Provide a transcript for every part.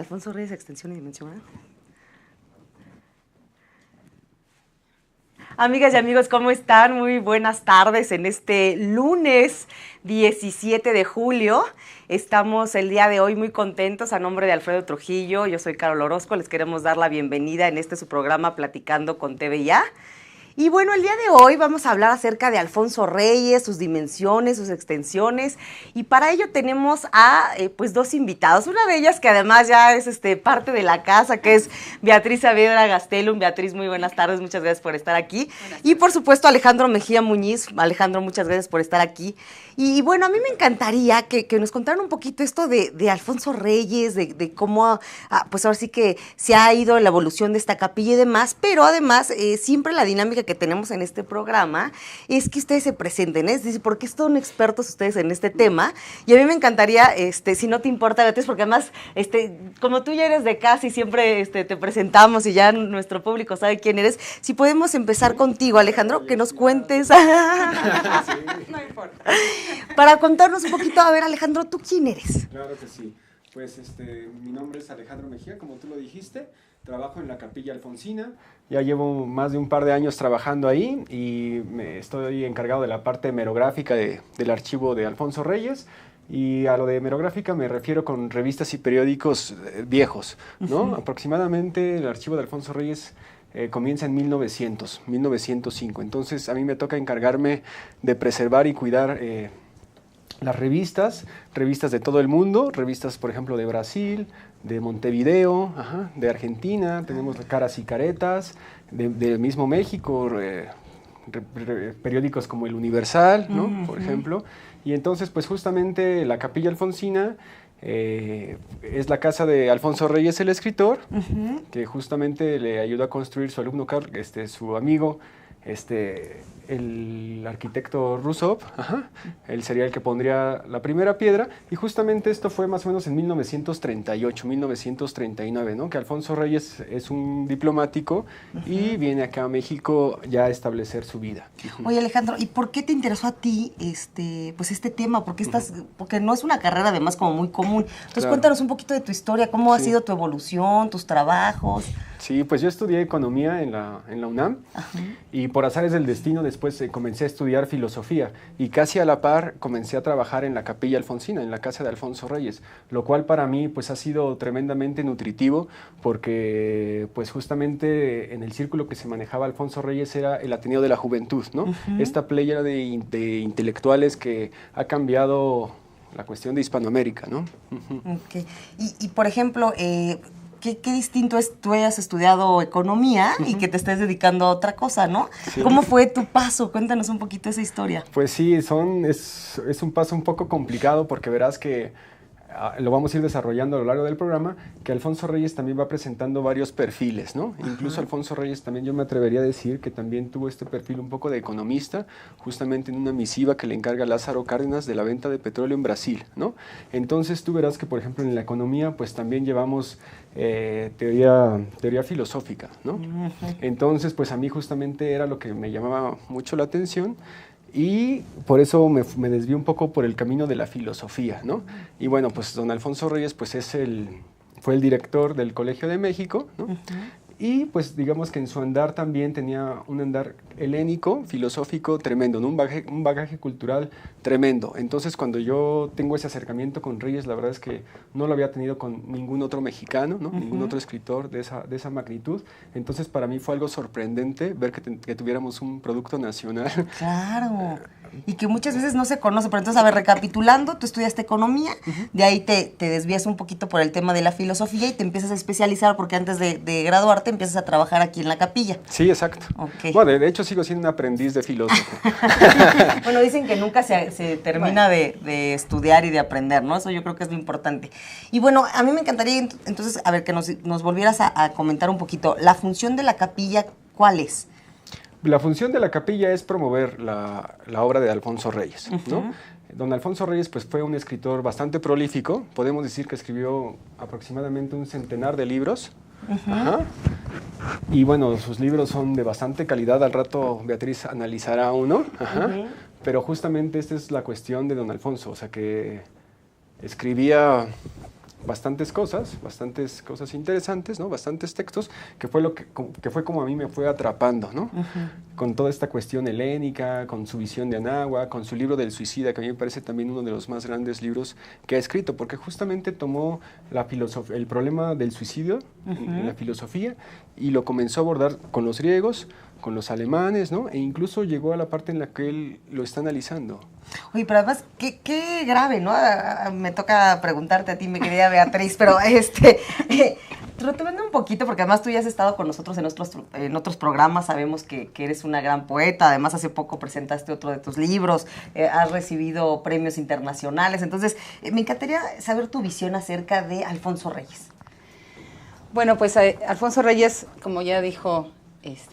Alfonso Reyes, Extensión y Dimensión. Amigas y amigos, ¿cómo están? Muy buenas tardes en este lunes 17 de julio. Estamos el día de hoy muy contentos a nombre de Alfredo Trujillo. Yo soy Carol Orozco, les queremos dar la bienvenida en su programa Platicando con TVIA. Y bueno, el día de hoy vamos a hablar acerca de Alfonso Reyes, sus dimensiones, sus extensiones, y para ello tenemos a pues dos invitados. Una de ellas que además ya es parte de la casa, que es Beatriz Saavedra Gastelum. Beatriz, muy buenas tardes, muchas gracias por estar aquí. Y por supuesto Alejandro Mejía Muñiz. Alejandro, muchas gracias por estar aquí. Y bueno, a mí me encantaría que nos contaran un poquito esto de Alfonso Reyes, de cómo, pues ahora sí que se ha ido la evolución de esta capilla y demás, pero además siempre la dinámica que tenemos en este programa es que ustedes se presenten, es decir, porque son expertos ustedes en este tema, y a mí me encantaría, si no te importa, Beatriz, porque además, como tú ya eres de casa y siempre te presentamos y ya nuestro público sabe quién eres, si podemos empezar contigo, Alejandro, que nos cuentes. Sí, no importa. Para contarnos un poquito, a ver, Alejandro, ¿tú quién eres? Claro que sí. Pues mi nombre es Alejandro Mejía, como tú lo dijiste. Trabajo en la Capilla Alfonsina. Ya llevo más de un par de años trabajando ahí y estoy encargado de la parte hemerográfica del archivo de Alfonso Reyes. Y a lo de hemerográfica me refiero con revistas y periódicos viejos, ¿no? Aproximadamente el archivo de Alfonso Reyes comienza en 1905. Entonces a mí me toca encargarme de preservar y cuidar las revistas de todo el mundo, revistas por ejemplo de Brasil, de Montevideo, de Argentina, tenemos Caras y Caretas, del mismo México, periódicos como El Universal, ¿no? Por ejemplo. Y entonces pues justamente la Capilla Alfonsina es la casa de Alfonso Reyes, el escritor, que justamente le ayudó a construir su alumno, su amigo, el arquitecto Rousseau. Él sería el que pondría la primera piedra, y justamente esto fue más o menos en 1938, 1939, ¿no? Que Alfonso Reyes es un diplomático y viene acá a México ya a establecer su vida. Oye, Alejandro, ¿y por qué te interesó a ti pues este tema? Porque porque no es una carrera además como muy común. Entonces claro, cuéntanos un poquito de tu historia, cómo ha sido tu evolución, tus trabajos. Sí, pues yo estudié economía en la UNAM, y por azares del destino después comencé a estudiar filosofía, y casi a la par comencé a trabajar en la Capilla Alfonsina, en la casa de Alfonso Reyes, lo cual para mí pues ha sido tremendamente nutritivo, porque pues justamente en el círculo que se manejaba Alfonso Reyes era el Ateneo de la Juventud, ¿no? Esta pléyada de intelectuales que ha cambiado la cuestión de Hispanoamérica, ¿no? Okay. Y por ejemplo, ¿Qué distinto es tú hayas estudiado economía y que te estés dedicando a otra cosa, ¿no? Sí. ¿Cómo fue tu paso? Cuéntanos un poquito esa historia. Pues sí, es un paso un poco complicado, porque verás que lo vamos a ir desarrollando a lo largo del programa, que Alfonso Reyes también va presentando varios perfiles, ¿no? Incluso Alfonso Reyes también, yo me atrevería a decir que también tuvo este perfil un poco de economista, justamente en una misiva que le encarga Lázaro Cárdenas de la venta de petróleo en Brasil, ¿no? Entonces tú verás que, por ejemplo, en la economía, pues también llevamos teoría filosófica, ¿no? Entonces, pues a mí justamente era lo que me llamaba mucho la atención, y por eso me desvié un poco por el camino de la filosofía, ¿no? Y bueno, pues don Alfonso Reyes pues fue el director del Colegio de México, ¿no? Y pues digamos que en su andar también tenía un andar helénico, filosófico tremendo, ¿no? Un bagaje cultural tremendo. Entonces cuando yo tengo ese acercamiento con Reyes, la verdad es que no lo había tenido con ningún otro mexicano, ¿no? Ningún otro escritor de esa magnitud. Entonces para mí fue algo sorprendente ver que tuviéramos un producto nacional. Claro. Y que muchas veces no se conoce, pero entonces, a ver, recapitulando, tú estudiaste economía, de ahí te desvías un poquito por el tema de la filosofía y te empiezas a especializar, porque antes de graduarte empiezas a trabajar aquí en la capilla. Sí, exacto. Okay. Bueno, de hecho sigo siendo un aprendiz de filósofo. Bueno, dicen que nunca se termina de estudiar y de aprender, ¿no? Eso yo creo que es lo importante. Y bueno, a mí me encantaría entonces, a ver, que nos volvieras a comentar un poquito, la función de la capilla, ¿cuál es? La función de la capilla es promover la obra de Alfonso Reyes, ¿no? Don Alfonso Reyes pues, fue un escritor bastante prolífico, podemos decir que escribió aproximadamente un centenar de libros. Y bueno, sus libros son de bastante calidad, al rato Beatriz analizará uno, pero justamente esta es la cuestión de don Alfonso, o sea que escribía bastantes cosas interesantes, ¿no? Bastantes textos, que fue como a mí me fue atrapando, ¿no? Con toda esta cuestión helénica, con su visión de Anáhuac, con su libro del suicida, que a mí me parece también uno de los más grandes libros que ha escrito, porque justamente tomó el problema del suicidio en la filosofía y lo comenzó a abordar con los griegos, con los alemanes, ¿no? E incluso llegó a la parte en la que él lo está analizando. Oye, pero además, qué grave, ¿no? Me toca preguntarte a ti, mi querida Beatriz, pero retomando un poquito, porque además tú ya has estado con nosotros en otros programas, sabemos que eres una gran poeta, además hace poco presentaste otro de tus libros, has recibido premios internacionales, entonces me encantaría saber tu visión acerca de Alfonso Reyes. Bueno, pues Alfonso Reyes, como ya dijo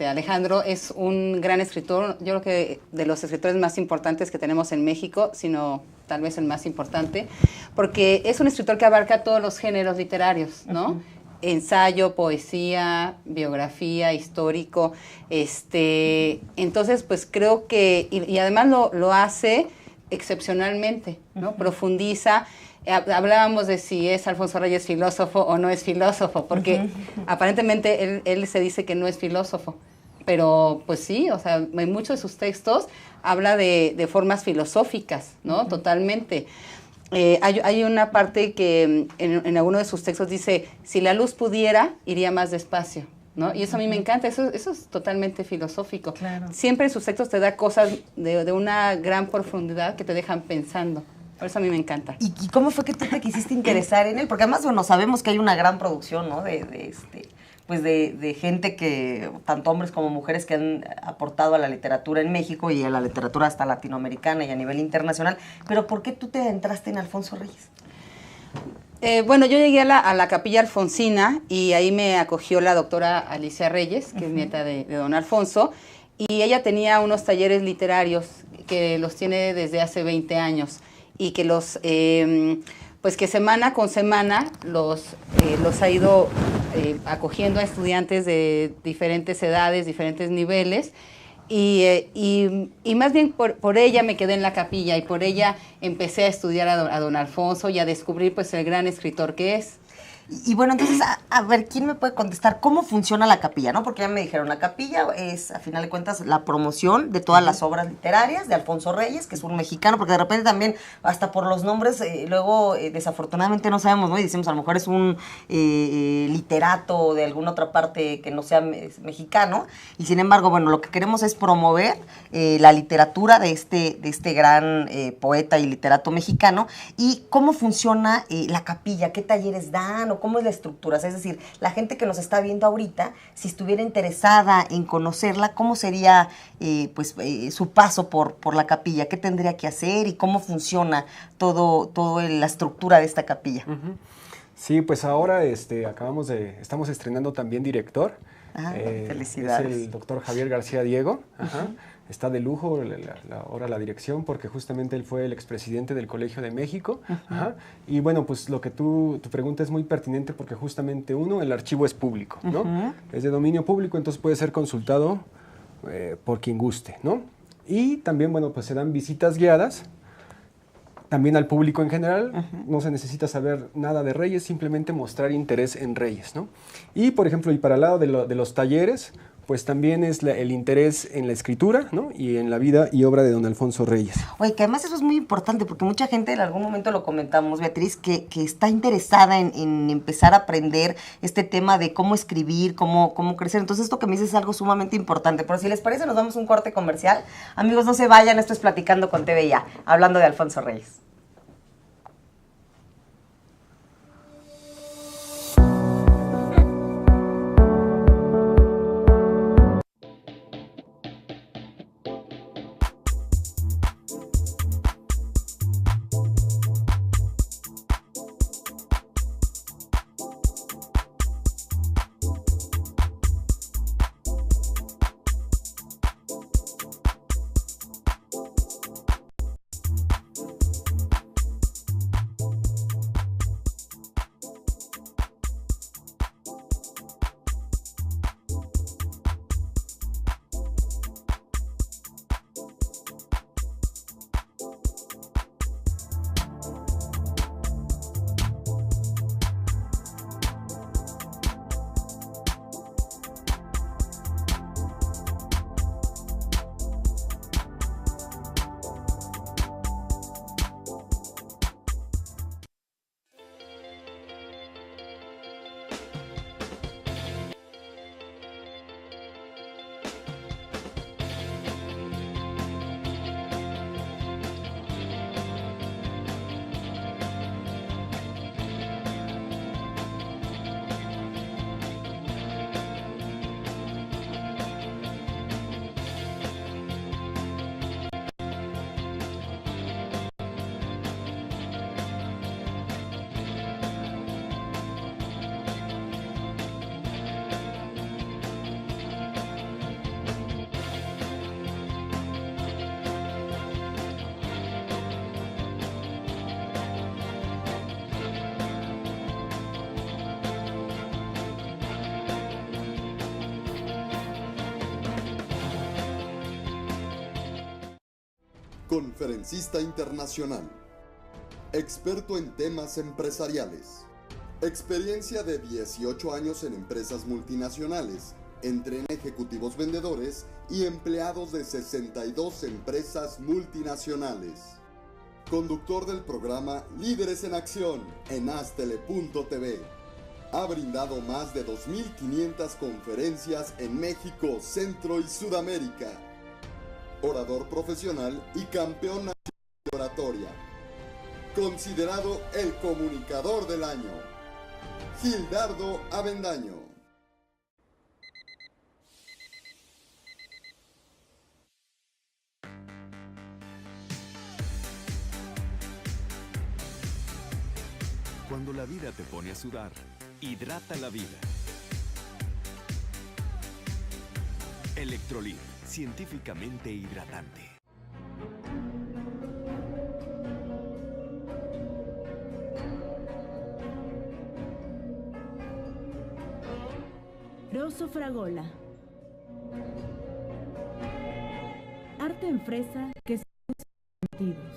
Alejandro, es un gran escritor, yo creo que de los escritores más importantes que tenemos en México, sino tal vez el más importante, porque es un escritor que abarca todos los géneros literarios, ¿no? Ensayo, poesía, biografía, histórico, entonces pues creo que, y además lo hace excepcionalmente, ¿no? Profundiza. Hablábamos de si es Alfonso Reyes filósofo o no es filósofo, porque aparentemente él se dice que no es filósofo, pero pues sí, o sea, en muchos de sus textos habla de formas filosóficas, ¿no? Totalmente. Hay una parte que en alguno de sus textos dice, si la luz pudiera, iría más despacio, ¿no? Y eso a mí me encanta, eso es totalmente filosófico. Claro. Siempre en sus textos te da cosas de una gran profundidad que te dejan pensando. Por eso a mí me encanta. ¿Y cómo fue que tú te quisiste interesar en él? Porque además, bueno, sabemos que hay una gran producción, ¿no? De gente que, tanto hombres como mujeres, que han aportado a la literatura en México y a la literatura hasta latinoamericana y a nivel internacional. Pero ¿por qué tú te adentraste en Alfonso Reyes? Bueno, yo llegué a la Capilla Alfonsina y ahí me acogió la doctora Alicia Reyes, que es nieta de don Alfonso, y ella tenía unos talleres literarios que los tiene desde hace 20 años. Y que pues que semana con semana los ha ido acogiendo a estudiantes de diferentes edades, diferentes niveles, y más bien por ella me quedé en la capilla y por ella empecé a estudiar a don Alfonso y a descubrir pues el gran escritor que es. Y bueno, entonces, a ver, ¿quién me puede contestar cómo funciona la capilla, no? Porque ya me dijeron, la capilla es, a final de cuentas, la promoción de todas las obras literarias de Alfonso Reyes, que es un mexicano, porque de repente también, hasta por los nombres, luego, desafortunadamente no sabemos, ¿no? Y decimos, a lo mejor es un literato de alguna otra parte que no sea mexicano, y sin embargo, bueno, lo que queremos es promover la literatura de este gran poeta y literato mexicano, y cómo funciona la capilla, qué talleres dan, o cómo es la estructura. Es decir, la gente que nos está viendo ahorita, si estuviera interesada en conocerla, ¿cómo sería su paso por la capilla? ¿Qué tendría que hacer y cómo funciona todo la estructura de esta capilla? Sí, pues ahora estamos estrenando también director. Felicidades. Es el doctor Javier García Diego. Está de lujo ahora la dirección, porque justamente él fue el expresidente del Colegio de México. Y bueno, pues lo que tu pregunta es muy pertinente, porque justamente el archivo es público, ¿no? Es de dominio público, entonces puede ser consultado por quien guste, ¿no? Y también, bueno, pues se dan visitas guiadas también al público en general. No se necesita saber nada de Reyes, simplemente mostrar interés en Reyes, ¿no? Y, por ejemplo, y para el lado de los talleres, pues también es el interés en la escritura, ¿no? Y en la vida y obra de don Alfonso Reyes. Oye, que además eso es muy importante, porque mucha gente, en algún momento lo comentamos, Beatriz, que está interesada en empezar a aprender este tema de cómo escribir, cómo crecer. Entonces, esto que me dices es algo sumamente importante. Pero si les parece, nos damos un corte comercial. Amigos, no se vayan, esto es Platicando con TV Ya, hablando de Alfonso Reyes. conferencista internacional, experto en temas empresariales, experiencia de 18 años en empresas multinacionales, entre ejecutivos vendedores y empleados de 62 empresas multinacionales. Conductor del programa Líderes en Acción en Astele.tv. Ha brindado más de 2.500 conferencias en México, Centro y Sudamérica. Orador profesional y campeón nacional de oratoria. Considerado el comunicador del año. Gildardo Avendaño. Cuando la vida te pone a sudar, hidrata la vida. Electrolit, científicamente hidratante. Rosso Fragola. Arte en fresa que se usa en sentidos.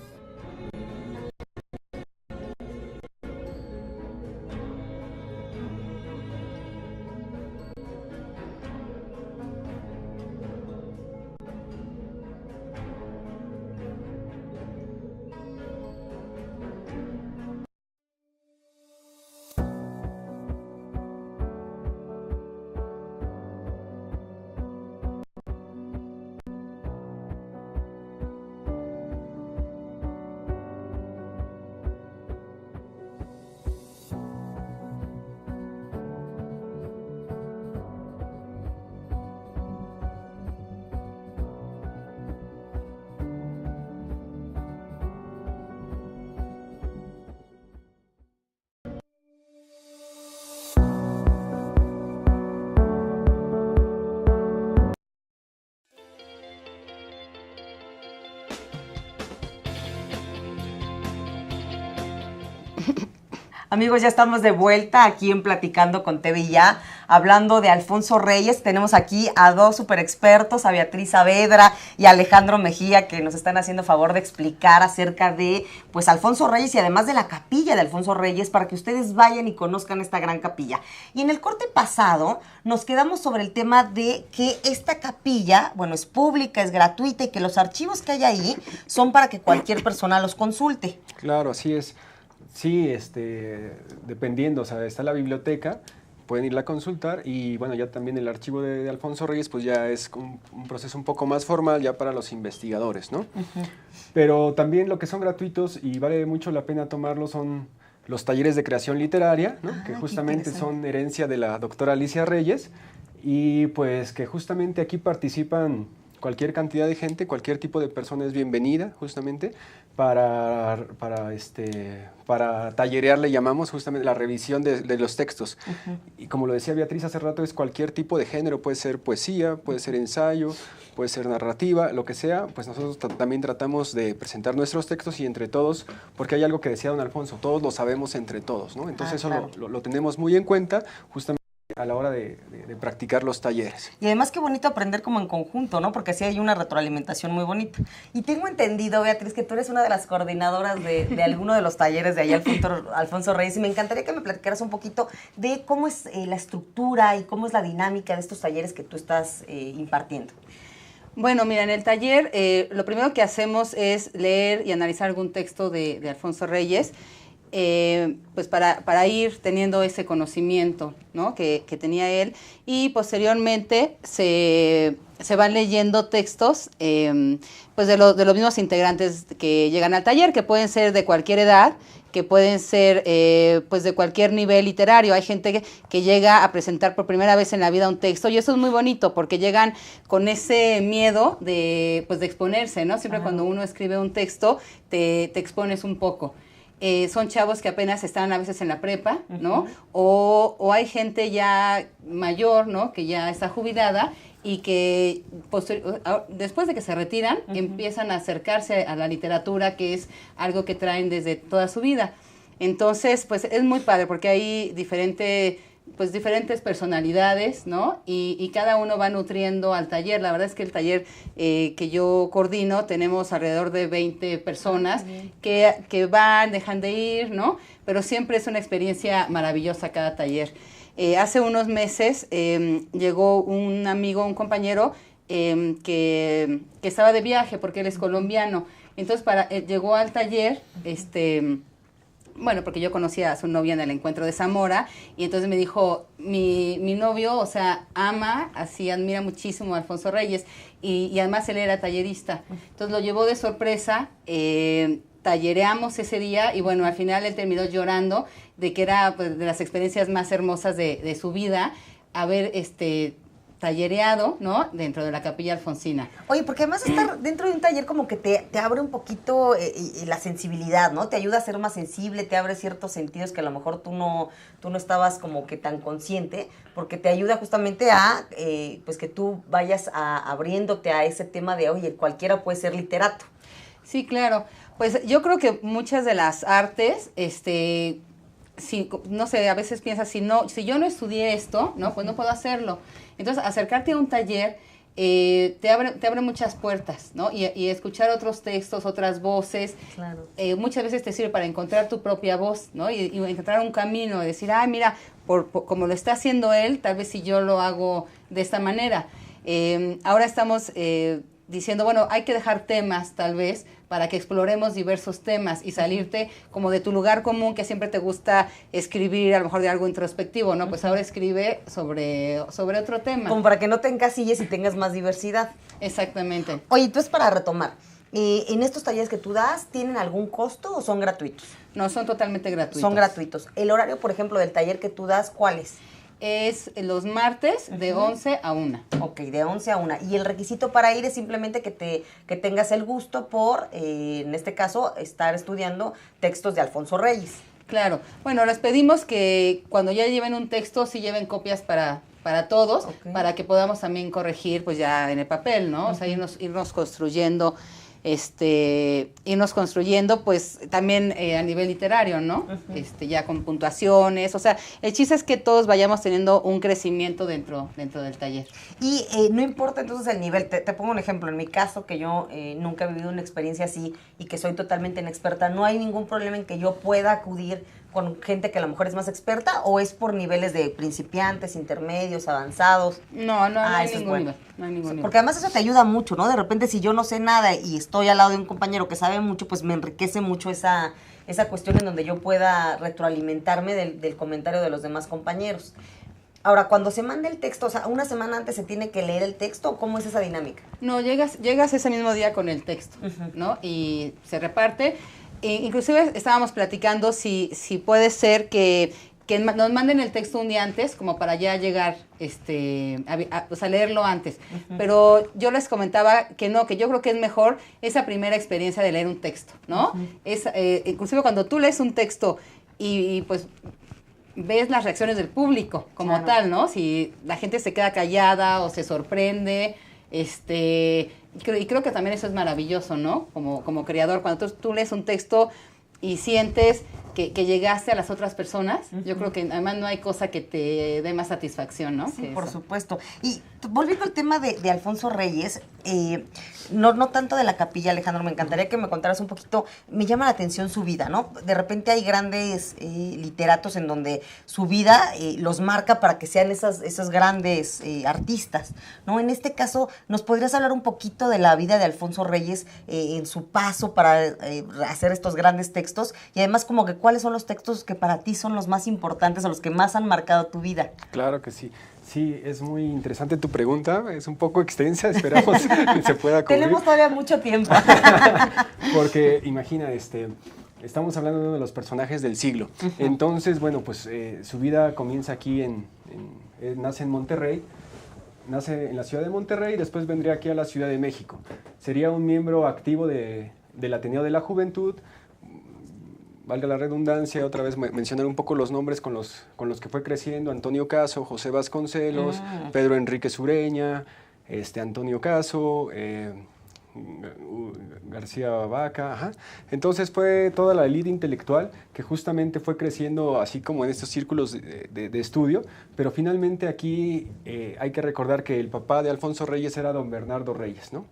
Amigos, ya estamos de vuelta aquí en Platicando con TV Ya, hablando de Alfonso Reyes. Tenemos aquí a dos super expertos, a Beatriz Saavedra y a Alejandro Mejía, que nos están haciendo favor de explicar acerca de pues Alfonso Reyes y además de la capilla de Alfonso Reyes, para que ustedes vayan y conozcan esta gran capilla. Y en el corte pasado nos quedamos sobre el tema de que esta capilla, bueno, es pública, es gratuita y que los archivos que hay ahí son para que cualquier persona los consulte. Claro, así es. Sí, dependiendo, o sea, está la biblioteca, pueden irla a consultar y bueno, ya también el archivo de Alfonso Reyes pues ya es un proceso un poco más formal ya para los investigadores, ¿no? Pero también lo que son gratuitos y vale mucho la pena tomarlo son los talleres de creación literaria, ¿no? Que justamente son herencia de la doctora Alicia Reyes y pues que justamente aquí participan cualquier cantidad de gente, cualquier tipo de persona es bienvenida justamente para tallerear, le llamamos justamente la revisión de los textos. Y como lo decía Beatriz hace rato, es cualquier tipo de género, puede ser poesía, puede ser ensayo, puede ser narrativa, lo que sea, pues nosotros también tratamos de presentar nuestros textos y entre todos, porque hay algo que decía don Alfonso, todos lo sabemos entre todos, ¿no? Entonces claro, eso lo tenemos muy en cuenta justamente a la hora de practicar los talleres. Y además qué bonito aprender como en conjunto, ¿no? Porque así hay una retroalimentación muy bonita. Y tengo entendido, Beatriz, que tú eres una de las coordinadoras de alguno de los talleres de allá Alfonso Reyes, y me encantaría que me platicaras un poquito de cómo es la estructura y cómo es la dinámica de estos talleres que tú estás impartiendo. Bueno, mira, en el taller lo primero que hacemos es leer y analizar algún texto de Alfonso Reyes, pues para ir teniendo ese conocimiento, ¿no? que tenía él, y posteriormente se van leyendo textos pues de los mismos integrantes que llegan al taller, que pueden ser de cualquier edad, que pueden ser pues de cualquier nivel literario. Hay gente que llega a presentar por primera vez en la vida un texto, y eso es muy bonito porque llegan con ese miedo de exponerse, ¿no? Siempre cuando uno escribe un texto te expones un poco. Son chavos que apenas están a veces en la prepa, ¿no? O hay gente ya mayor, ¿no? Que ya está jubilada y que después de que se retiran empiezan a acercarse a la literatura, que es algo que traen desde toda su vida. Entonces, pues es muy padre porque hay diferente pues diferentes personalidades, ¿no? Y cada uno va nutriendo al taller. La verdad es que el taller que yo coordino, tenemos alrededor de 20 personas que van, dejan de ir, ¿no? Pero siempre es una experiencia maravillosa cada taller. Hace unos meses llegó un amigo, un compañero, que estaba de viaje porque él es colombiano. Entonces llegó al taller, bueno, porque yo conocía a su novia en el encuentro de Zamora, y entonces me dijo, mi novio, o sea, ama, así admira muchísimo a Alfonso Reyes, y además él era tallerista. Entonces lo llevó de sorpresa, tallereamos ese día, y bueno, al final él terminó llorando de que era, pues, de las experiencias más hermosas de su vida, haber tallereado, ¿no?, dentro de la Capilla Alfonsina. Oye, porque además estar dentro de un taller como que te abre un poquito la sensibilidad, ¿no? Te ayuda a ser más sensible, te abre ciertos sentidos que a lo mejor tú no estabas como que tan consciente, porque te ayuda justamente a, pues que tú vayas abriéndote a ese tema de, oye, cualquiera puede ser literato. Sí, claro. Pues yo creo que muchas de las artes, si, no sé, a veces piensas, si yo no estudié esto, ¿no?, pues no puedo hacerlo. Entonces, acercarte a un taller te abre muchas puertas, ¿no? Y escuchar otros textos, otras voces, Claro. Muchas veces te sirve para encontrar tu propia voz, ¿no? Y encontrar un camino, decir, mira, como lo está haciendo él, tal vez si yo lo hago de esta manera. Ahora estamos diciendo, bueno, hay que dejar temas, tal vez, para que exploremos diversos temas y salirte como de tu lugar común, que siempre te gusta escribir, a lo mejor de algo introspectivo, ¿no? Pues ahora escribe sobre otro tema. Como para que no te encasilles y tengas más diversidad. Exactamente. Oye, entonces para retomar, ¿en estos talleres que tú das, tienen algún costo o son gratuitos? No, son totalmente gratuitos. Son gratuitos. El horario, por ejemplo, del taller que tú das, ¿cuál es? Es los martes de 11 a 1. Ok, de 11 a 1. Y el requisito para ir es simplemente que tengas el gusto por, en este caso, estar estudiando textos de Alfonso Reyes. Claro. Bueno, les pedimos que cuando ya lleven un texto, sí lleven copias para todos, para que podamos también corregir, pues ya en el papel, ¿no? O sea, irnos construyendo, pues también a nivel literario, ¿no? Ya con puntuaciones, o sea, el chiste es que todos vayamos teniendo un crecimiento dentro del taller. Y no importa entonces el nivel, te pongo un ejemplo, en mi caso, que yo nunca he vivido una experiencia así y que soy totalmente inexperta, ¿no hay ningún problema en que yo pueda acudir con gente que a lo mejor es más experta, o es por niveles de principiantes, intermedios, avanzados? No hay eso es ningún bueno. nivel, no hay ningún nivel. Porque además eso te ayuda mucho, ¿no? De repente, si yo no sé nada y estoy al lado de un compañero que sabe mucho, pues me enriquece mucho esa cuestión en donde yo pueda retroalimentarme del comentario de los demás compañeros. Ahora, cuando se manda el texto, o sea, una semana antes se tiene que leer el texto, ¿o cómo es esa dinámica? No, llegas ese mismo día con el texto, ¿no? Y se reparte. Inclusive estábamos platicando si puede ser que nos manden el texto un día antes, como para ya llegar a leerlo antes. Pero yo les comentaba que no, que yo creo que es mejor esa primera experiencia de leer un texto, ¿no? Inclusive cuando tú lees un texto y pues ves las reacciones del público como tal, ¿no? Si la gente se queda callada o se sorprende, y creo que también eso es maravilloso, ¿no? Como creador, cuando tú lees un texto y sientes que llegaste a las otras personas, yo creo que además no hay cosa que te dé más satisfacción, ¿no? Sí, por supuesto. Y volviendo al tema de Alfonso Reyes, no tanto de la capilla, Alejandro, me encantaría que me contaras un poquito, me llama la atención su vida, ¿no? De repente hay grandes literatos en donde su vida los marca para que sean esos grandes artistas, ¿no? En este caso, ¿nos podrías hablar un poquito de la vida de Alfonso Reyes en su paso para hacer estos grandes textos? Y además, como que, ¿cuáles son los textos que para ti son los más importantes o los que más han marcado tu vida? Claro que sí. Sí, es muy interesante tu pregunta, es un poco extensa, esperamos que se pueda cubrir. Tenemos todavía mucho tiempo. Porque imagina, estamos hablando de uno de los personajes del siglo. Entonces, bueno, pues su vida comienza aquí, nace en Monterrey, nace en la ciudad de Monterrey y después vendría aquí a la Ciudad de México. Sería un miembro activo del Ateneo de la Juventud. Valga la redundancia, otra vez mencionar un poco los nombres con los que fue creciendo: Antonio Caso, José Vasconcelos, Pedro Enrique Sureña, Antonio Caso, García Vaca, ajá. Entonces fue toda la élite intelectual que justamente fue creciendo así como en estos círculos de estudio, pero finalmente aquí hay que recordar que el papá de Alfonso Reyes era don Bernardo Reyes, ¿no?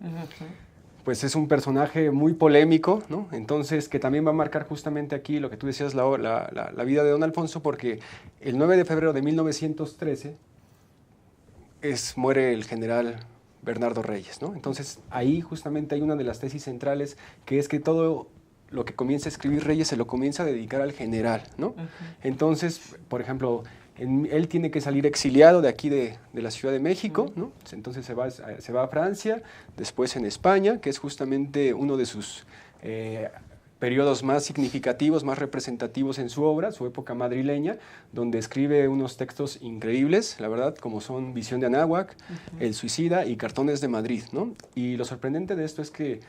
Pues es un personaje muy polémico, ¿no? Entonces, que también va a marcar justamente aquí lo que tú decías, la vida de don Alfonso, porque el 9 de febrero de 1913 muere el general Bernardo Reyes, ¿no? Entonces, ahí justamente hay una de las tesis centrales, que es que todo lo que comienza a escribir Reyes se lo comienza a dedicar al general, ¿no? Entonces, por ejemplo, él tiene que salir exiliado de aquí de la Ciudad de México, ¿no? Entonces se va a Francia, después en España, que es justamente uno de sus periodos más significativos, más representativos en su obra, su época madrileña, donde escribe unos textos increíbles, la verdad, como son Visión de Anáhuac, El Suicida y Cartones de Madrid, ¿no? Y lo sorprendente de esto es que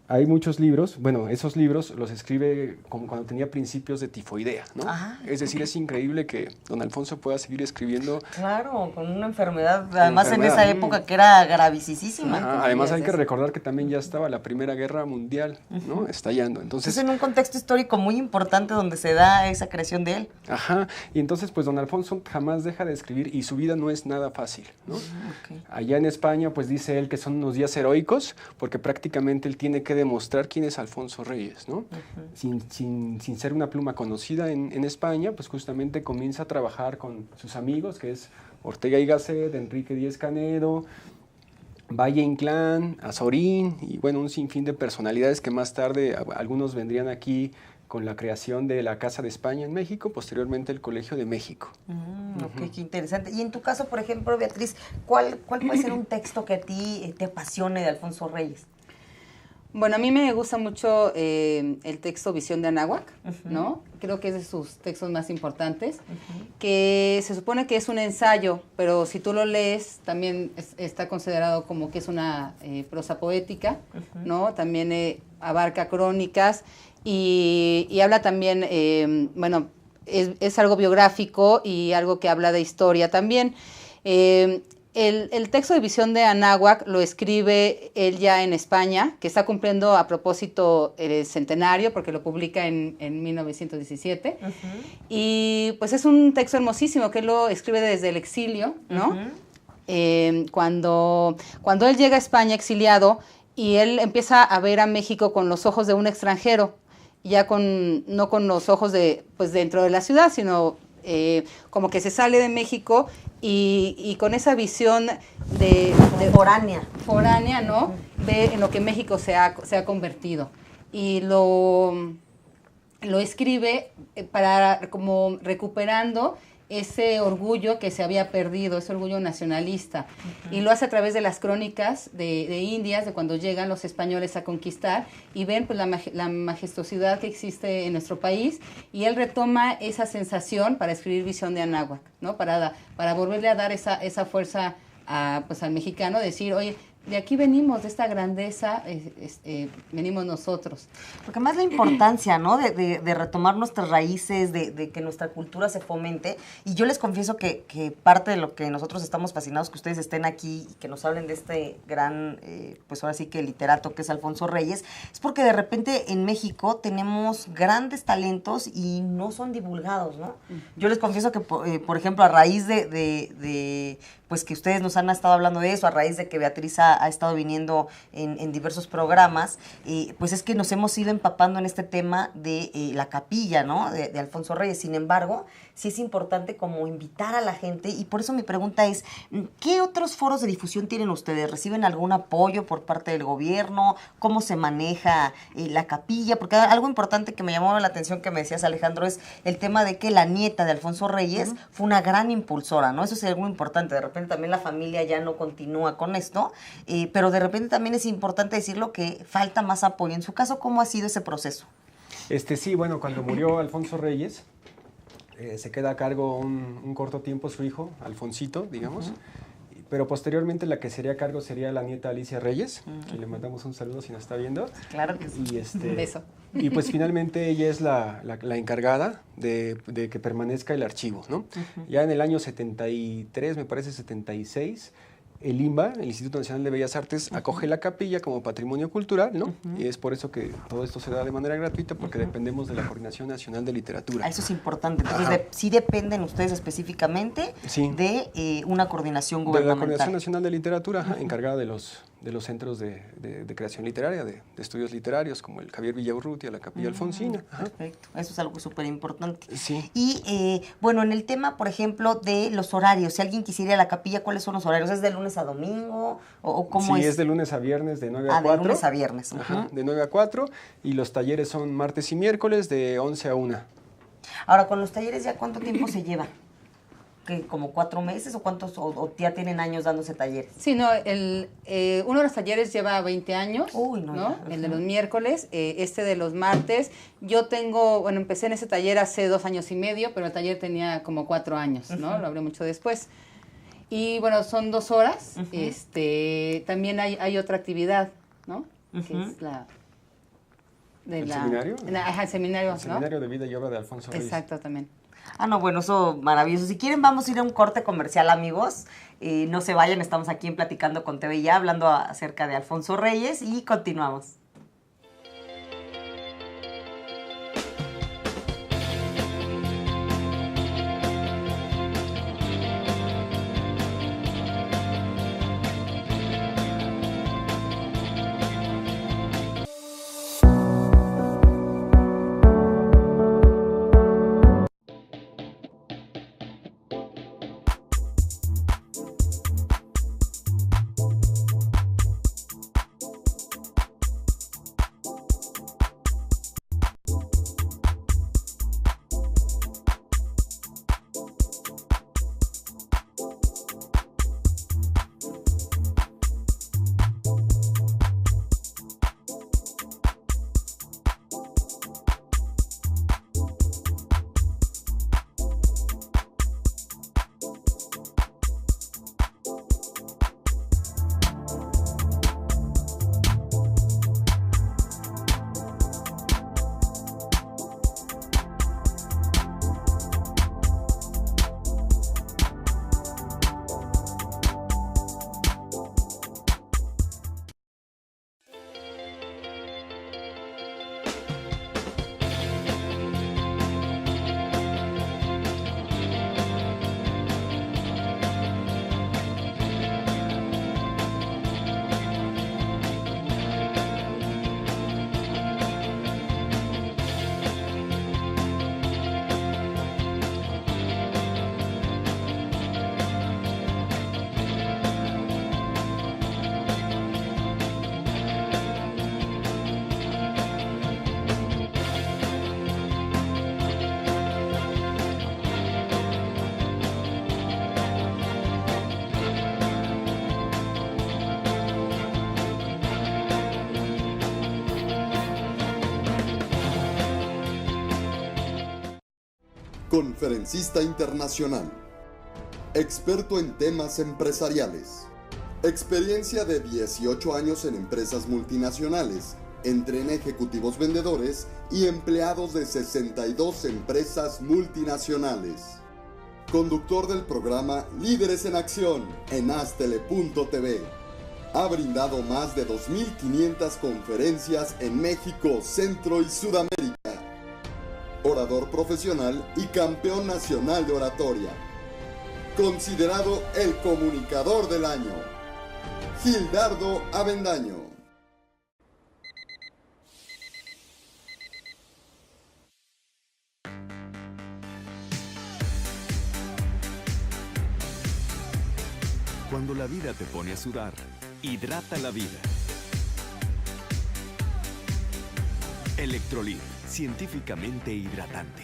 hay muchos libros, bueno, esos libros los escribe como cuando tenía principios de tifoidea, ¿no? Es decir, es increíble que don Alfonso pueda seguir escribiendo. Claro, con una enfermedad, además en esa época que era gravísima. Además hay que recordar que también ya estaba la Primera Guerra Mundial, ¿no? Estallando. Entonces, es en un contexto histórico muy importante donde se da esa creación de él. Y entonces pues don Alfonso jamás deja de escribir y su vida no es nada fácil, ¿no? Allá en España pues dice él que son unos días heroicos porque prácticamente él tiene que demostrar quién es Alfonso Reyes, ¿no? Sin ser una pluma conocida en España, pues justamente comienza a trabajar con sus amigos, que es Ortega y Gasset, Enrique Díez Canedo, Valle Inclán, Azorín, y bueno, un sinfín de personalidades que más tarde algunos vendrían aquí con la creación de la Casa de España en México, posteriormente el Colegio de México. Qué interesante. Y en tu caso, por ejemplo, Beatriz, ¿cuál puede ser un texto que a ti te apasione de Alfonso Reyes? Bueno, a mí me gusta mucho el texto Visión de Anáhuac, ¿no? Creo que es de sus textos más importantes, que se supone que es un ensayo, pero si tú lo lees, también está considerado como que es una prosa poética, ¿no? También abarca crónicas y habla también, bueno, es algo biográfico y algo que habla de historia también. El texto de Visión de Anáhuac lo escribe él ya en España, que está cumpliendo a propósito el centenario, porque lo publica en 1917. Y pues es un texto hermosísimo, que él lo escribe desde el exilio, ¿no? Cuando él llega a España exiliado, y él empieza a ver a México con los ojos de un extranjero, ya no con los ojos de, pues, dentro de la ciudad, sino como que se sale de México y con esa visión de foránea, ¿no? Ve en lo que México se ha convertido. Y lo escribe para como recuperando ese orgullo que se había perdido, ese orgullo nacionalista. Y lo hace a través de las crónicas de Indias, de cuando llegan los españoles a conquistar y ven pues, la majestuosidad que existe en nuestro país. Y él retoma esa sensación para escribir Visión de Anáhuac, ¿no? Para volverle a dar esa fuerza pues, al mexicano, decir, oye, de aquí venimos, de esta grandeza, venimos nosotros. Porque más la importancia, ¿no? De retomar nuestras raíces, de que nuestra cultura se fomente. Y yo les confieso que parte de lo que nosotros estamos fascinados, que ustedes estén aquí y que nos hablen de este gran, pues ahora sí que literato que es Alfonso Reyes, es porque de repente en México tenemos grandes talentos y no son divulgados, ¿no? Yo les confieso que, por ejemplo, a raíz de pues que ustedes nos han estado hablando de eso, a raíz de que Beatriz ha estado viniendo en diversos programas, pues es que nos hemos ido empapando en este tema de la capilla, ¿no? De Alfonso Reyes. Sin embargo, sí es importante como invitar a la gente, y por eso mi pregunta es, ¿qué otros foros de difusión tienen ustedes? ¿Reciben algún apoyo por parte del gobierno? ¿Cómo se maneja la capilla? Porque algo importante que me llamó la atención que me decías, Alejandro, es el tema de que la nieta de Alfonso Reyes fue una gran impulsora, ¿no? Eso es algo importante. De repente también la familia ya no continúa con esto, pero de repente también es importante decirlo que falta más apoyo. En su caso, ¿cómo ha sido ese proceso? Sí, bueno, cuando murió Alfonso Reyes, se queda a cargo un corto tiempo su hijo, Alfonsito, digamos, pero posteriormente la que sería a cargo sería la nieta Alicia Reyes, que le mandamos un saludo si nos está viendo. Claro que sí. Un beso. Y pues finalmente ella es la encargada de que permanezca el archivo, ¿no? Ya en el año 73, me parece 76, el INBA, el Instituto Nacional de Bellas Artes, acoge la capilla como patrimonio cultural, ¿no? Y es por eso que todo esto se da de manera gratuita, porque dependemos de la Coordinación Nacional de Literatura. Eso es importante. Entonces, sí dependen ustedes específicamente de una coordinación gubernamental. De la Coordinación Nacional de Literatura, encargada de los centros de creación literaria, de estudios literarios, como el Javier Villaurrutia, la Capilla Alfonsina. Perfecto, eso es algo súper importante. Sí. Y bueno, en el tema, por ejemplo, de los horarios, si alguien quisiera ir a la capilla, ¿cuáles son los horarios? ¿Es de lunes a domingo o cómo es? Sí, es de lunes a viernes de 9 a 4. De lunes a viernes. Ajá, de 9 a 4, y los talleres son martes y miércoles de 11 a 1. Ahora, con los talleres, ¿ya cuánto tiempo se lleva? ¿Que como 4 meses o cuántos, o ya tienen años dándose talleres? Sí, no, uno de los talleres lleva 20 años, Uy, no. El de los miércoles, este de los martes. Yo empecé en ese taller hace 2 años y medio, pero el taller tenía como 4 años, ¿no? Lo abrí mucho después. Y bueno, son 2 horas. También hay otra actividad, ¿no? Que es ¿El seminario? El seminario, ¿no? El seminario de vida y obra de Alfonso Reyes. Exacto, también. No, bueno, eso maravilloso. Si quieren, vamos a ir a un corte comercial, amigos. No se vayan, estamos aquí en Platicando con TV Ya, hablando acerca de Alfonso Reyes, y continuamos. Conferencista internacional. Experto en temas empresariales. Experiencia de 18 años en empresas multinacionales. Entrena ejecutivos vendedores y empleados de 62 empresas multinacionales. Conductor del programa Líderes en Acción en Astele.tv. Ha brindado más de 2.500 conferencias en México, Centro y Sudamérica. Orador profesional y campeón nacional de oratoria. Considerado el comunicador del año. Gildardo Avendaño. Cuando la vida te pone a sudar, hidrata la vida. Electrolit, científicamente hidratante.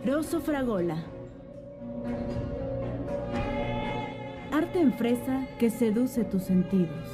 Rosso Fragola. Arte en fresa que seduce tus sentidos.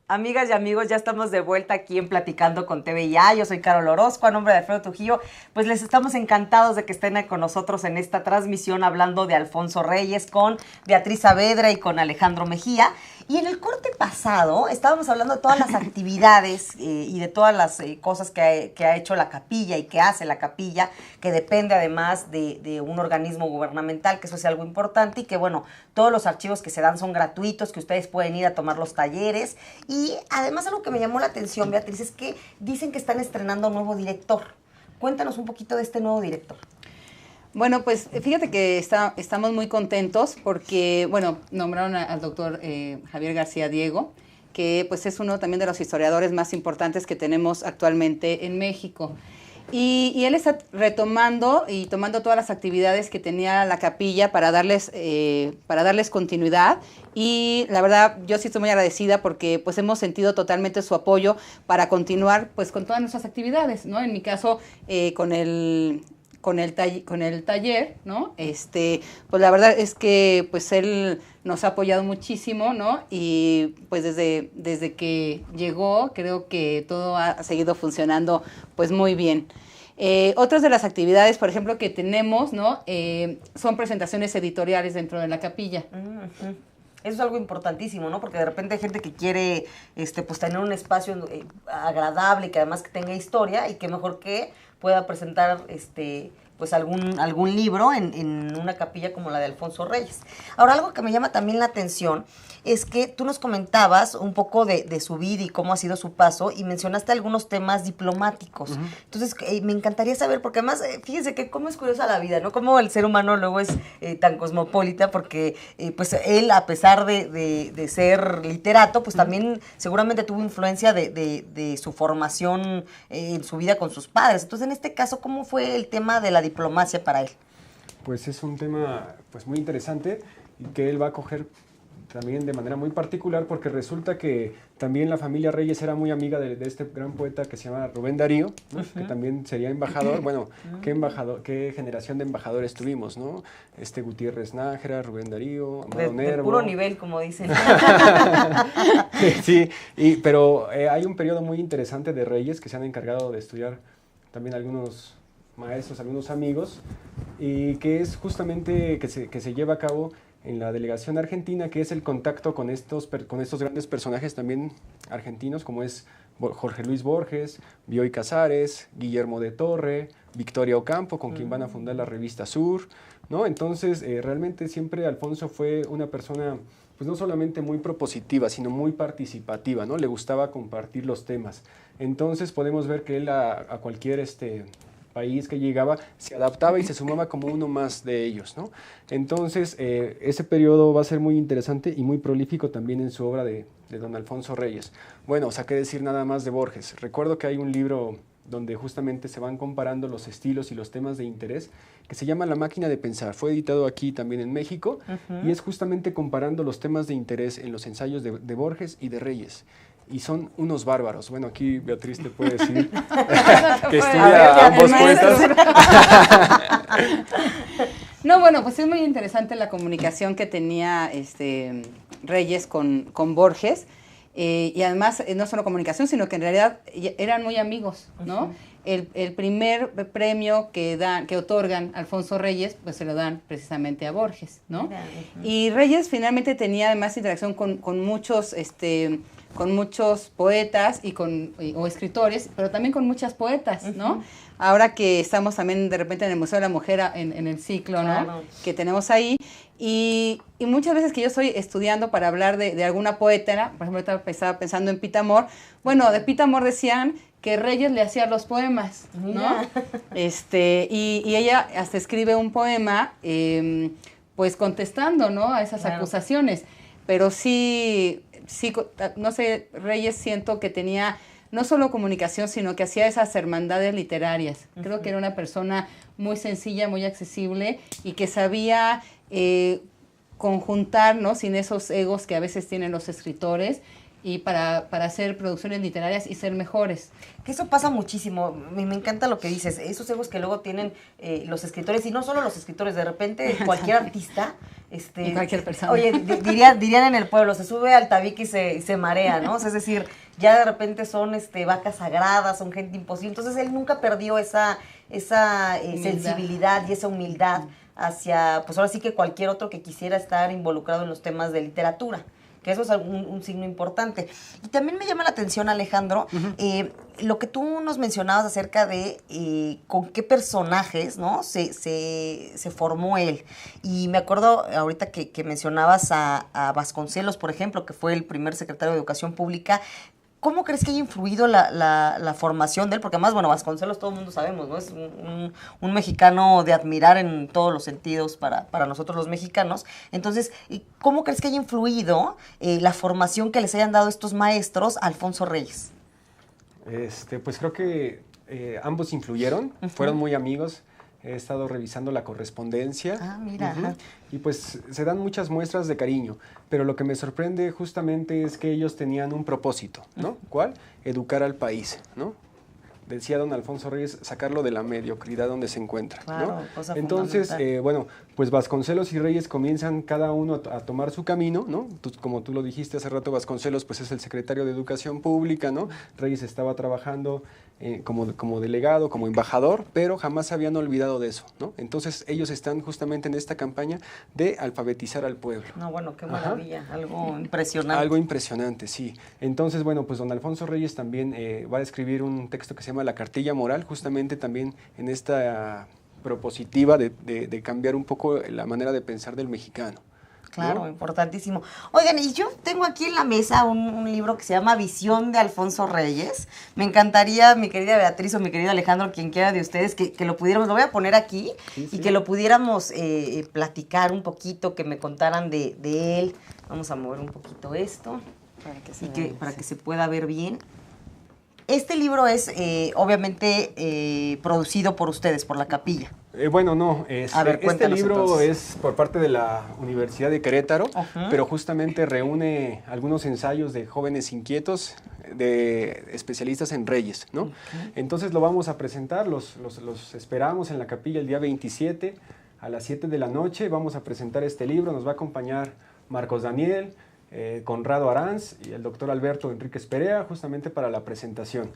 Amigas y amigos, ya estamos de vuelta aquí en Platicando con TVIA. Yo soy Carol Orozco, a nombre de Alfredo Trujillo. Pues les estamos encantados de que estén con nosotros en esta transmisión hablando de Alfonso Reyes con Beatriz Saavedra y con Alejandro Mejía. Y en el corte pasado estábamos hablando de todas las actividades y de todas las cosas que ha hecho la capilla y que hace la capilla, que depende además de un organismo gubernamental, que eso es algo importante y que, bueno, todos los archivos que se dan son gratuitos, que ustedes pueden ir a tomar los talleres. Y además algo que me llamó la atención, Beatriz, es que dicen que están estrenando un nuevo director. Cuéntanos un poquito de este nuevo director. Bueno, pues fíjate que estamos muy contentos porque, bueno, nombraron al doctor Javier García Diego, que pues es uno también de los historiadores más importantes que tenemos actualmente en México. Y él está retomando y tomando todas las actividades que tenía la capilla para darles continuidad. Y la verdad, yo sí estoy muy agradecida porque pues hemos sentido totalmente su apoyo para continuar pues con todas nuestras actividades, ¿no? En mi caso, con el taller, ¿no? Pues la verdad es que pues él nos ha apoyado muchísimo, ¿no? Y pues desde que llegó, creo que todo ha seguido funcionando pues muy bien. Otras de las actividades, por ejemplo, que tenemos, ¿no? Son presentaciones editoriales dentro de la capilla. Uh-huh. Eso es algo importantísimo, ¿no? Porque de repente hay gente que quiere pues tener un espacio agradable y que además que tenga historia y que mejor que pueda presentar pues algún libro en una capilla como la de Alfonso Reyes. Ahora, algo que me llama también la atención es que tú nos comentabas un poco de su vida y cómo ha sido su paso y mencionaste algunos temas diplomáticos. Uh-huh. Entonces, me encantaría saber, porque además, fíjense que cómo es curiosa la vida, ¿no? Cómo el ser humano luego es tan cosmopolita, porque pues él, a pesar de ser literato, pues también seguramente tuvo influencia de su formación en su vida con sus padres. Entonces, en este caso, ¿cómo fue el tema de la diplomacia para él? Pues es un tema pues muy interesante y que él va a coger también de manera muy particular, porque resulta que también la familia Reyes era muy amiga de este gran poeta que se llama Rubén Darío, ¿no? Uh-huh. Que también sería embajador. Bueno, qué generación de embajadores tuvimos, ¿no? Gutiérrez Nájera, Rubén Darío, Amado Nervo. De puro nivel, como dicen. Sí, pero hay un periodo muy interesante de Reyes que se han encargado de estudiar también algunos maestros, algunos amigos, y que es justamente que se lleva a cabo en la delegación argentina, que es el contacto con estos grandes personajes también argentinos, como es Jorge Luis Borges, Bioy Casares, Guillermo de Torre, Victoria Ocampo, con quien van a fundar la revista Sur, ¿no? Entonces, realmente siempre Alfonso fue una persona, pues no solamente muy propositiva, sino muy participativa, ¿no? Le gustaba compartir los temas. Entonces, podemos ver que él a cualquier país que llegaba, se adaptaba y se sumaba como uno más de ellos, ¿no? Entonces, ese periodo va a ser muy interesante y muy prolífico también en su obra de don Alfonso Reyes. Bueno, o sea, qué decir nada más de Borges. Recuerdo que hay un libro donde justamente se van comparando los estilos y los temas de interés, que se llama La máquina de pensar. Fue editado aquí también en México, uh-huh. Y es justamente comparando los temas de interés en los ensayos de Borges y de Reyes. Y son unos bárbaros. Bueno, aquí Beatriz te puede decir que estudia ambos poetas. No, bueno, pues es muy interesante la comunicación que tenía Reyes con Borges. Y además, no solo comunicación, sino que en realidad eran muy amigos, ¿no? Uh-huh. El primer premio que otorgan a Alfonso Reyes, pues se lo dan precisamente a Borges, ¿no? Uh-huh. Y Reyes finalmente tenía además interacción con muchos poetas o escritores, pero también con muchas poetas, ¿no? Uh-huh. Ahora que estamos también de repente en el Museo de la Mujer en el ciclo, ¿no? Claro. Que tenemos ahí, y muchas veces que yo estoy estudiando para hablar de alguna poeta, por ejemplo, estaba pensando en Pita Amor. Bueno, de Pita Amor decían que Reyes le hacía los poemas, ¿no? Y ella hasta escribe un poema, pues contestando, ¿no? A esas acusaciones. Pero sí, no sé, Reyes siento que tenía no solo comunicación, sino que hacía esas hermandades literarias. Uh-huh. Creo que era una persona muy sencilla, muy accesible y que sabía conjuntar, ¿no? Sin esos egos que a veces tienen los escritores, y para hacer producciones literarias y ser mejores. Que eso pasa muchísimo, me encanta lo que dices, esos egos que luego tienen los escritores, y no solo los escritores, de repente cualquier artista, y cualquier persona. Oye, dirían en el pueblo, se sube al tabique y se marea, ¿no? O sea, es decir, ya de repente son vacas sagradas, son gente imposible, entonces él nunca perdió esa sensibilidad y esa humildad hacia, pues ahora sí que cualquier otro que quisiera estar involucrado en los temas de literatura, que eso es un signo importante. Y también me llama la atención, Alejandro, lo que tú nos mencionabas acerca de con qué personajes, ¿no? se formó él. Y me acuerdo ahorita que mencionabas a Vasconcelos, por ejemplo, que fue el primer secretario de Educación Pública. ¿Cómo crees que haya influido la formación de él? Porque además, bueno, Vasconcelos todo el mundo sabemos, ¿no? Es un mexicano de admirar en todos los sentidos para nosotros los mexicanos. Entonces, ¿cómo crees que haya influido la formación que les hayan dado estos maestros a Alfonso Reyes? Pues creo que ambos influyeron, fueron muy amigos. He estado revisando la correspondencia. Ah, mira. Ajá. Y pues se dan muchas muestras de cariño, pero lo que me sorprende justamente es que ellos tenían un propósito, ¿no? ¿Cuál? Educar al país, ¿no? Decía don Alfonso Reyes, sacarlo de la mediocridad donde se encuentra, claro, ¿no? cosa Entonces, bueno, pues Vasconcelos y Reyes comienzan cada uno a tomar su camino, ¿no? Como tú lo dijiste hace rato, Vasconcelos pues es el secretario de Educación Pública, ¿no? Reyes estaba trabajando como delegado, como embajador, pero jamás se habían olvidado de eso, ¿no? Entonces ellos están justamente en esta campaña de alfabetizar al pueblo. No, bueno, qué maravilla, algo impresionante. Algo impresionante, sí. Entonces, bueno, pues don Alfonso Reyes también va a escribir un texto que se llama La Cartilla Moral, justamente también en esta propositiva de cambiar un poco la manera de pensar del mexicano. Claro, ¿no? Importantísimo. Oigan, y yo tengo aquí en la mesa un libro que se llama Visión de Alfonso Reyes. Me encantaría, mi querida Beatriz o mi querido Alejandro, quien quiera de ustedes, que lo pudiéramos, lo voy a poner aquí, sí. Y que lo pudiéramos platicar un poquito, que me contaran de él. Vamos a mover un poquito esto para que se pueda ver bien. Este libro es, obviamente, producido por ustedes, por la capilla. Bueno, no, a ver, este libro entonces. es por parte de la Universidad de Querétaro, pero justamente reúne algunos ensayos de jóvenes inquietos, de especialistas en Reyes, ¿no? Entonces lo vamos a presentar, los esperamos en la capilla el día 27 a las 7 de la noche, vamos a presentar este libro, nos va a acompañar Marcos Daniel, Conrado Aranz y el doctor Alberto Enríquez Perea, justamente para la presentación.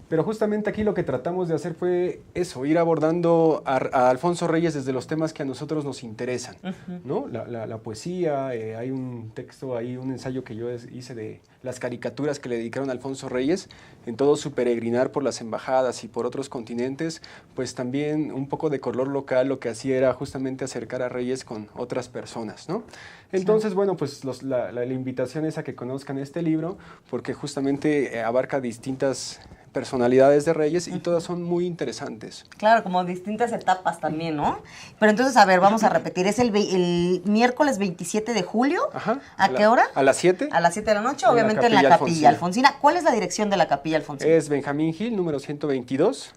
Pero justamente aquí lo que tratamos de hacer fue eso, ir abordando a Alfonso Reyes desde los temas que a nosotros nos interesan, ¿no? La poesía, hay un texto ahí, un ensayo que yo hice de las caricaturas que le dedicaron a Alfonso Reyes, en todo su peregrinar por las embajadas y por otros continentes, pues también un poco de color local, lo que hacía era justamente acercar a Reyes con otras personas, ¿no? Entonces, bueno, pues la invitación es a que conozcan este libro, porque justamente abarca distintas personalidades de Reyes y todas son muy interesantes. Claro, como distintas etapas también, ¿no? Pero entonces, a ver, vamos a repetir, es el miércoles 27 de julio. Ajá. ¿A qué hora? A las 7. A las 7 de la noche, obviamente en la Capilla Alfonsina. ¿Cuál es la dirección de la Capilla Alfonsina? Es Benjamín Gil, número 122.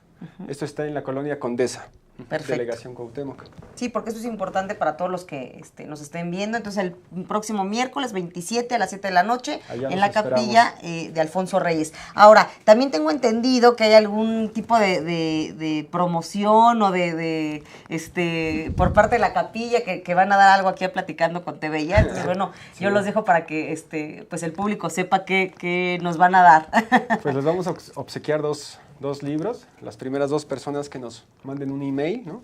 Esto está en la colonia Condesa. Perfecto. Delegación Cuauhtémoc. Sí, porque eso es importante para todos los que nos estén viendo. Entonces, el próximo miércoles 27 a las 7 de la noche en la capilla de Alfonso Reyes. Ahora, también tengo entendido que hay algún tipo de promoción o por parte de la capilla que van a dar algo aquí a Platicando con TV Ya. Entonces, bueno, sí. Yo los dejo para que pues el público sepa qué nos van a dar. Pues les vamos a obsequiar dos libros, las primeras 2 personas que nos manden un email, ¿no?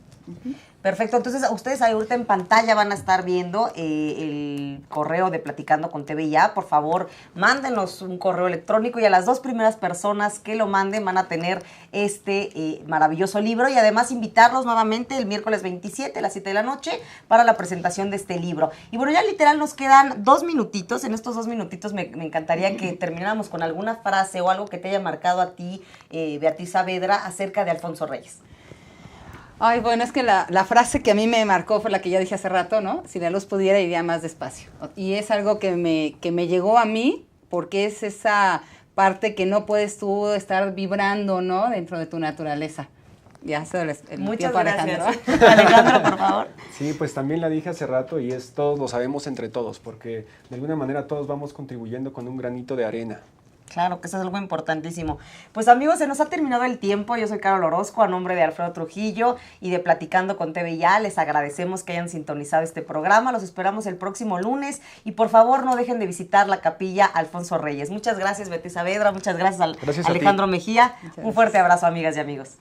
Perfecto, entonces ustedes ahorita en pantalla van a estar viendo el correo de Platicando con TV Ya. Por favor, mándenos un correo electrónico y a las 2 primeras personas que lo manden van a tener este maravilloso libro y además invitarlos nuevamente el miércoles 27 a las 7 de la noche para la presentación de este libro. Y bueno, ya literal nos quedan 2 minutitos. En estos 2 minutitos me encantaría que termináramos con alguna frase o algo que te haya marcado a ti, Beatriz Saavedra, acerca de Alfonso Reyes. Ay, bueno, es que la frase que a mí me marcó fue la que ya dije hace rato, ¿no? Si la luz pudiera, iría más despacio. Y es algo que me llegó a mí, porque es esa parte que no puedes tú estar vibrando, ¿no? Dentro de tu naturaleza. Ya se el Muchas tiempo, gracias. Alejandro. Alejandro, por favor. Sí, pues también la dije hace rato y es todos lo sabemos entre todos, porque de alguna manera todos vamos contribuyendo con un granito de arena. Claro, que eso es algo importantísimo. Pues amigos, se nos ha terminado el tiempo. Yo soy Carol Orozco, a nombre de Alfredo Trujillo y de Platicando con TV Ya. Les agradecemos que hayan sintonizado este programa. Los esperamos el próximo lunes. Y por favor, no dejen de visitar la capilla Alfonso Reyes. Muchas gracias, Betty Saavedra. Muchas gracias, Gracias a ti. Alejandro Mejía. Un fuerte abrazo, amigas y amigos.